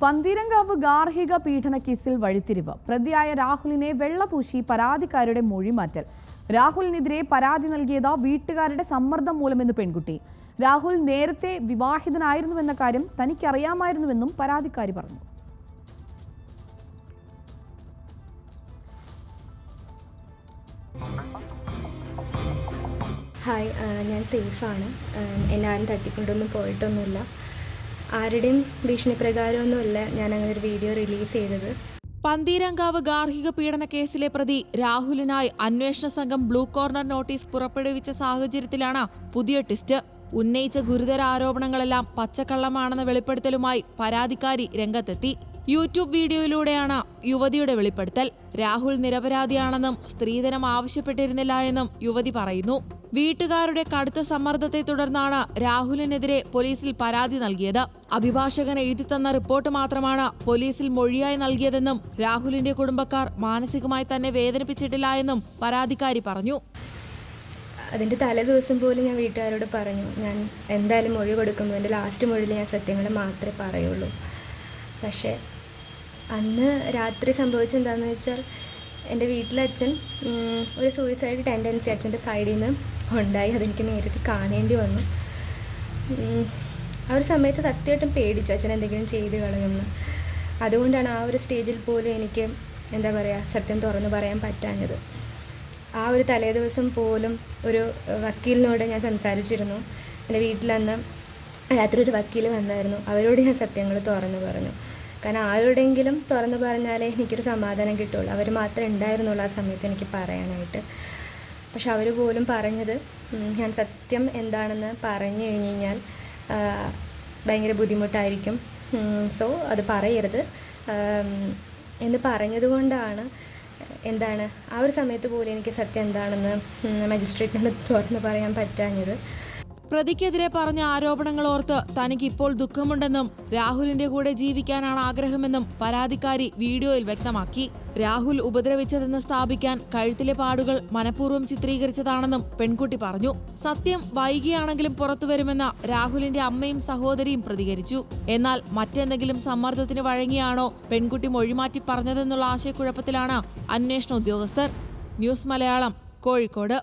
പന്തീരങ്കാവ് ഗാർഹിക പീഡന കേസിൽ വഴിത്തിരിവ്. പ്രതിയായ രാഹുലിനെ വെള്ളപൂശി പരാതിക്കാരുടെ മൊഴിമാറ്റൽ. രാഹുലിനെതിരെ പരാതി നൽകിയത് വീട്ടുകാരുടെ സമ്മർദ്ദം മൂലമെന്ന് പെൺകുട്ടി. രാഹുൽ നേരത്തെ വിവാഹിതനായിരുന്നുവെന്ന കാര്യം തനിക്കറിയാമായിരുന്നുവെന്നും പരാതിക്കാരി പറഞ്ഞു. ഹായ്, ഞാൻ സേഫാണ്. എന്നെ ആരും തട്ടിക്കൊണ്ടൊന്നും പോയിട്ടൊന്നുമില്ല. ആരുടെയും ഭീഷണി പ്രകാരമൊന്നുമല്ല ഞാൻ അങ്ങനെ ഒരു വീഡിയോ റിലീസ് ചെയ്തത്. പന്തീരങ്കാവ് ഗാർഹിക പീഡന കേസിലെ പ്രതി രാഹുലിനായി അന്വേഷണ സംഘം ബ്ലൂ കോർണർ നോട്ടീസ് പുറപ്പെടുവിച്ച സാഹചര്യത്തിലാണ് പുതിയ ട്വിസ്റ്റ്. ഉന്നയിച്ച ഗുരുതര ആരോപണങ്ങളെല്ലാം പച്ചക്കള്ളമാണെന്ന വെളിപ്പെടുത്തലുമായി പരാതിക്കാരി രംഗത്തെത്തി. യൂട്യൂബ് വീഡിയോയിലൂടെയാണ് യുവതിയുടെ വെളിപ്പെടുത്തൽ. രാഹുൽ നിരപരാധിയാണെന്നും സ്ത്രീധനം ആവശ്യപ്പെട്ടിരുന്നില്ല എന്നും യുവതി പറയുന്നു. വീട്ടുകാരുടെ കടുത്ത സമ്മർദ്ദത്തെ തുടർന്നാണ് രാഹുലിനെതിരെ പോലീസിൽ പരാതി നൽകിയത്. അഭിഭാഷകൻ എഴുതിത്തന്ന റിപ്പോർട്ട് മാത്രമാണ് പോലീസിൽ മൊഴിയായി നൽകിയതെന്നും രാഹുലിന്റെ കുടുംബക്കാർ മാനസികമായി തന്നെ വേദനിപ്പിച്ചിട്ടില്ല എന്നും പരാതിക്കാരി പറഞ്ഞു. അതിൻ്റെ തലേദിവസം പോലും ഞാൻ വീട്ടുകാരോട് പറഞ്ഞു, ഞാൻ എന്തായാലും മൊഴി കൊടുക്കുമ്പോൾ എൻ്റെ ലാസ്റ്റ് മൊഴിയിൽ ഞാൻ സത്യങ്ങൾ മാത്രമേ പറയുള്ളൂ. പക്ഷേ അന്ന് രാത്രി സംഭവിച്ചെന്താണെന്ന് വെച്ചാൽ എൻ്റെ വീട്ടിലെ അച്ഛൻ ഒരു സൂയിസൈഡ് ടെൻഡൻസി അച്ഛൻ്റെ സൈഡിൽ നിന്ന് ഉണ്ടായി. അതെനിക്ക് നേരിട്ട് കാണേണ്ടി വന്നു. ആ ഒരു സമയത്ത് സത്യമായിട്ടും പേടിച്ചു അച്ഛൻ എന്തെങ്കിലും ചെയ്ത് കളയുമെന്ന്. അതുകൊണ്ടാണ് ആ ഒരു സ്റ്റേജിൽ പോലും എനിക്ക് സത്യം തുറന്നു പറയാൻ പറ്റാഞ്ഞത്. ആ ഒരു തലേദിവസം പോലും ഒരു വക്കീലിനോട് ഞാൻ സംസാരിച്ചിരുന്നു. എൻ്റെ വീട്ടിലന്ന് രാത്രി ഒരു വക്കീൽ വന്നായിരുന്നു. അവരോട് ഞാൻ സത്യങ്ങൾ തുറന്നു പറഞ്ഞു. കാരണം ആരോടെങ്കിലും തുറന്നു പറഞ്ഞാലേ എനിക്കൊരു സമാധാനം കിട്ടുള്ളൂ. അവർ മാത്രമേ ഉണ്ടായിരുന്നുള്ളൂ ആ സമയത്ത് എനിക്ക് പറയാനായിട്ട്. പക്ഷെ അവർ പോലും പറഞ്ഞത് ഞാൻ സത്യം എന്താണെന്ന് പറഞ്ഞു കഴിഞ്ഞ് കഴിഞ്ഞാൽ ഭയങ്കര ബുദ്ധിമുട്ടായിരിക്കും, സോ അത് പറയരുത് എന്ന് പറഞ്ഞതുകൊണ്ടാണ് ആ ഒരു സമയത്ത് പോലും എനിക്ക് സത്യം എന്താണെന്ന് മജിസ്ട്രേറ്റിനോട് തുറന്നു പറയാൻ പറ്റാഞ്ഞത്. പ്രതിക്കെതിരെ പറഞ്ഞ ആരോപണങ്ങൾ ഓർത്ത് തനിക്ക് ഇപ്പോൾ ദുഃഖമുണ്ടെന്നും രാഹുലിന്റെ കൂടെ ജീവിക്കാനാണ് ആഗ്രഹമെന്നും പരാതിക്കാരി വീഡിയോയിൽ വ്യക്തമാക്കി. രാഹുൽ ഉപദ്രവിച്ചതെന്ന് സ്ഥാപിക്കാൻ കഴുത്തിലെ പാടുകൾ മനഃപൂർവ്വം ചിത്രീകരിച്ചതാണെന്നും പെൺകുട്ടി പറഞ്ഞു. സത്യം വൈകിയാണെങ്കിലും പുറത്തുവരുമെന്ന് രാഹുലിന്റെ അമ്മയും സഹോദരിയും പ്രതികരിച്ചു. എന്നാൽ മറ്റെന്തെങ്കിലും സമ്മർദ്ദത്തിന് വഴങ്ങിയാണോ പെൺകുട്ടി മൊഴിമാറ്റി പറഞ്ഞതെന്നുള്ള ആശയക്കുഴപ്പത്തിലാണ് അന്വേഷണ ഉദ്യോഗസ്ഥർ. ന്യൂസ് മലയാളം, കോഴിക്കോട്.